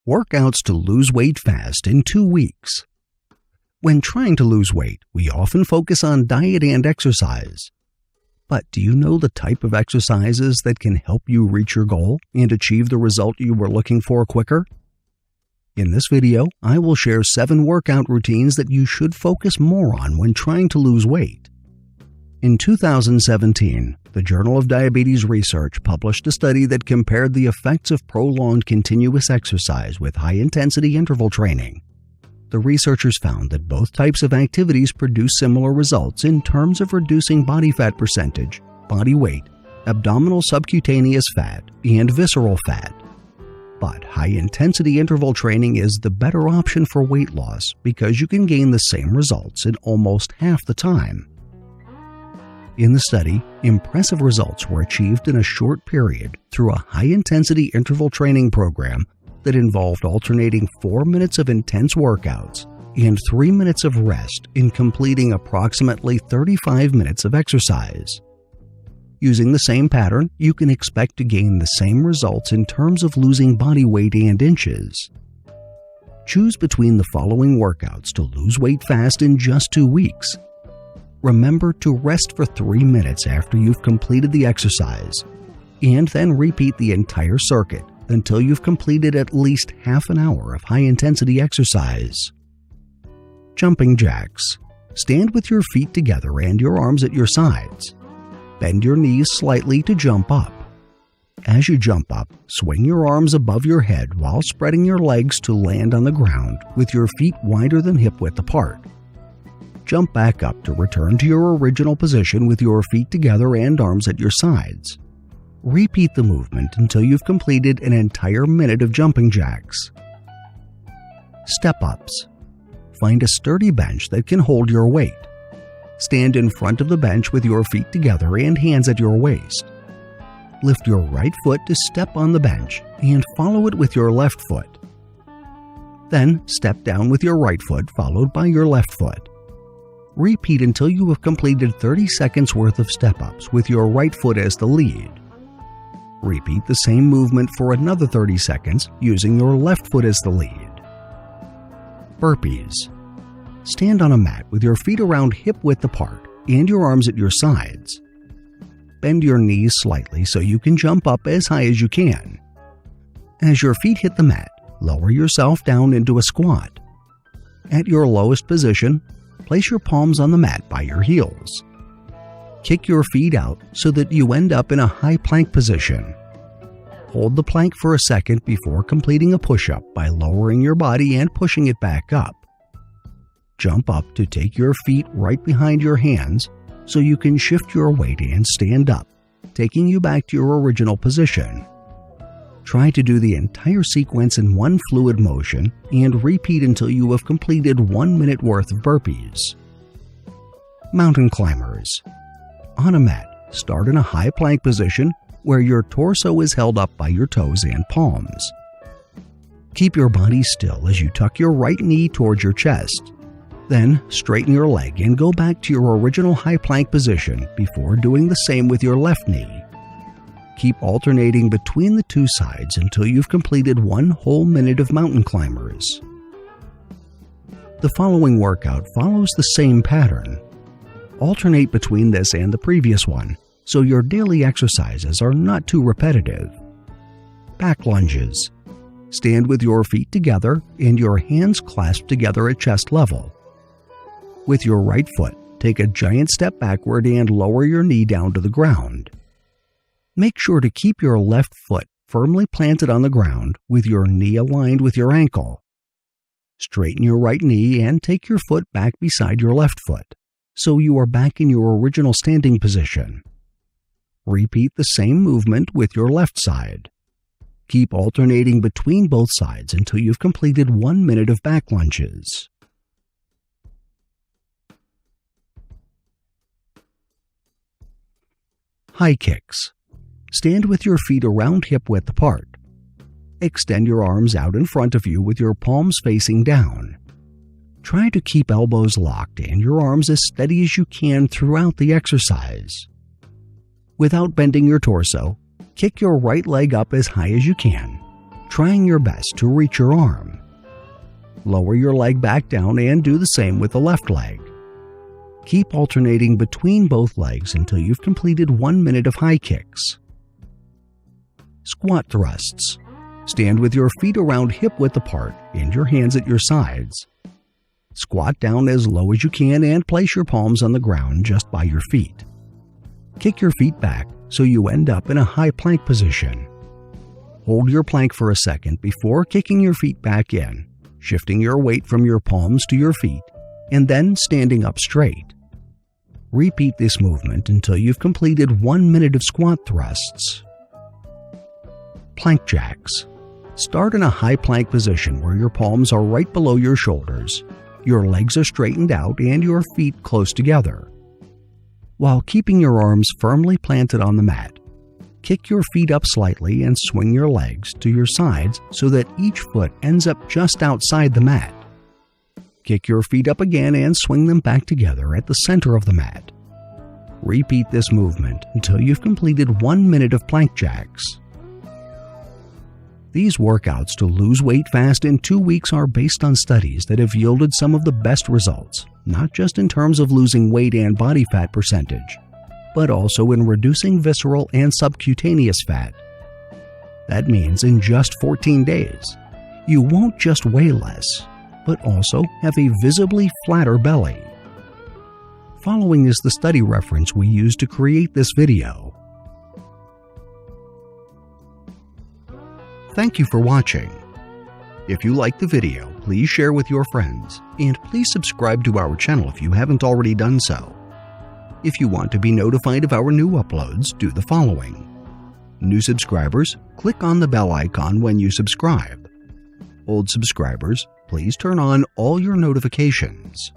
Workouts to lose weight fast in 2 weeks. When trying to lose weight, we often focus on diet and exercise. But do you know the type of exercises that can help you reach your goal and achieve the result you were looking for quicker? In this video, I will share 7 workout routines that you should focus more on when trying to lose weight. In 2017, the Journal of Diabetes Research published a study that compared the effects of prolonged continuous exercise with high-intensity interval training. The researchers found that both types of activities produce similar results in terms of reducing body fat percentage, body weight, abdominal subcutaneous fat, and visceral fat. But high-intensity interval training is the better option for weight loss because you can gain the same results in almost half the time. In the study, impressive results were achieved in a short period through a high-intensity interval training program that involved alternating 4 minutes of intense workouts and 3 minutes of rest in completing approximately 35 minutes of exercise. Using the same pattern, you can expect to gain the same results in terms of losing body weight and inches. Choose between the following workouts to lose weight fast in just 2 weeks. Remember to rest for 3 minutes after you've completed the exercise, and then repeat the entire circuit until you've completed at least half an hour of high-intensity exercise. Jumping jacks. Stand with your feet together and your arms at your sides. Bend your knees slightly to jump up. As you jump up, swing your arms above your head while spreading your legs to land on the ground with your feet wider than hip width apart. Jump back up to return to your original position with your feet together and arms at your sides. Repeat the movement until you've completed an entire minute of jumping jacks. Step-ups. Find a sturdy bench that can hold your weight. Stand in front of the bench with your feet together and hands at your waist. Lift your right foot to step on the bench and follow it with your left foot. Then step down with your right foot followed by your left foot. Repeat until you have completed 30 seconds worth of step-ups with your right foot as the lead. Repeat the same movement for another 30 seconds using your left foot as the lead. Burpees. Stand on a mat with your feet around hip width apart and your arms at your sides. Bend your knees slightly so you can jump up as high as you can. As your feet hit the mat, lower yourself down into a squat. At your lowest position, place your palms on the mat by your heels. Kick your feet out so that you end up in a high plank position. Hold the plank for a second before completing a push-up by lowering your body and pushing it back up. Jump up to take your feet right behind your hands so you can shift your weight and stand up, taking you back to your original position. Try to do the entire sequence in one fluid motion and repeat until you have completed 1 minute worth of burpees. Mountain climbers. On a mat, start in a high plank position where your torso is held up by your toes and palms. Keep your body still as you tuck your right knee towards your chest. Then straighten your leg and go back to your original high plank position before doing the same with your left knee. Keep alternating between the two sides until you've completed 1 whole minute of mountain climbers. The following workout follows the same pattern. Alternate between this and the previous one, so your daily exercises are not too repetitive. Back lunges. Stand with your feet together and your hands clasped together at chest level. With your right foot, take a giant step backward and lower your knee down to the ground. Make sure to keep your left foot firmly planted on the ground with your knee aligned with your ankle. Straighten your right knee and take your foot back beside your left foot, so you are back in your original standing position. Repeat the same movement with your left side. Keep alternating between both sides until you've completed 1 minute of back lunges. High kicks. Stand with your feet around hip width apart. Extend your arms out in front of you with your palms facing down. Try to keep elbows locked and your arms as steady as you can throughout the exercise. Without bending your torso, kick your right leg up as high as you can. trying your best to reach your arm. Lower your leg back down and do the same with the left leg. Keep alternating between both legs until you've completed 1 minute of high kicks. Squat thrusts. Stand with your feet around hip-width apart and your hands at your sides. Squat down as low as you can and place your palms on the ground just by your feet. Kick your feet back so you end up in a high plank position. Hold your plank for a second before kicking your feet back in, shifting your weight from your palms to your feet, and then standing up straight. Repeat this movement until you've completed 1 minute of squat thrusts. Plank jacks. Start in a high plank position where your palms are right below your shoulders, your legs are straightened out, and your feet close together. While keeping your arms firmly planted on the mat, kick your feet up slightly and swing your legs to your sides so that each foot ends up just outside the mat. Kick your feet up again and swing them back together at the center of the mat. Repeat this movement until you've completed 1 minute of plank jacks. These workouts to lose weight fast in 2 weeks are based on studies that have yielded some of the best results, not just in terms of losing weight and body fat percentage, but also in reducing visceral and subcutaneous fat. That means in just 14 days, you won't just weigh less, but also have a visibly flatter belly. Following is the study reference we used to create this video. Thank you for watching. If you liked the video, please share with your friends, and please subscribe to our channel if you haven't already done so. If you want to be notified of our new uploads, do the following. New subscribers, click on the bell icon when you subscribe. Old subscribers, please turn on all your notifications.